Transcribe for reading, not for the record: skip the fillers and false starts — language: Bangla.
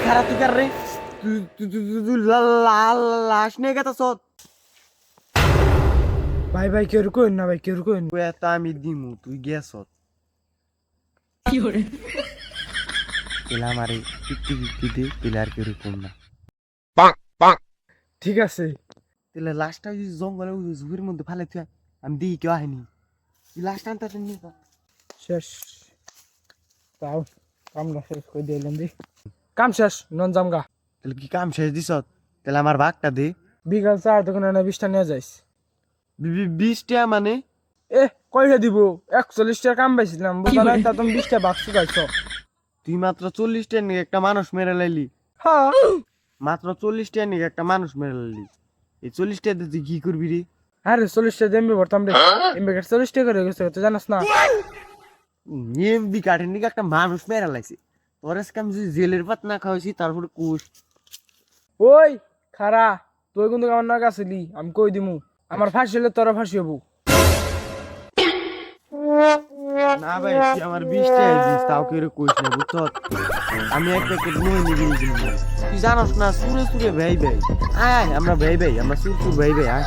খারাপ তুই কার রে তুই লাশ নিয়ে গেতাছ ভাই ভাই কেউ কইন না ভাই কেউ কইন তা আমি দিমু তুই গেছ পেলাম আরে ফিফটি ফিফটি দে পেলে আর কেউ কম না ঠিক আছে তাহলে লাশটা যদি জঙ্গলে ঝুড়ির মধ্যে ফেলে তুই আমি দিই কেউ আহেনি লাশটা আনতে নিয়ে যা। শেষ তাও কামটা শেষ করে দিলাম দি কাম শেষ নন জামগা তাহলে কি কাম শেষ দিছ তাহলে আমার ভাগটা দে বিকাল 4 দোকানে না 20টা নিয়ে যাইস 20 টাকা মানে এ কয়টা দিব 41 টাকা কাম পাইছিলাম বুঝলা না তা তুমি 20টা বাক্স গাইছো তুই মাত্র 40 টাকা নিয়ে একটা মানুষ মেরে লাইলি হ্যাঁ মাত্র 40 টাকা নিয়ে একটা মানুষ মেরে লাইলি এই 40 টাকা দিয়ে তুই কি করবি রে আরে 40টা দেমবি বর্তাম রে এমবে 40 টাকা করে গেছে তুই জানাস না এমবি কাঠের নিকে একটা মানুষ মেরে লাইছে তোর আজকে আমি যদি জেলের ভাত না খাওয়াইছি তারপরে কোষ ওই খারা তুই কিন্তু আমার না গেছিলি আমি কই দিমু আমার ফাঁসি হলে তোরা ফাঁসি হবো না ভাই তুই আমার 20 টাকা দিস তাও কেউ কোষ না বুঝছ আমি এক প্যাকেট নিয়ে নিবি তুই জানোস না সুরে সুরে ভাই ভাই আয় আমরা ভাই ভাই আমরা সুর সুর ভাই ভাই আয়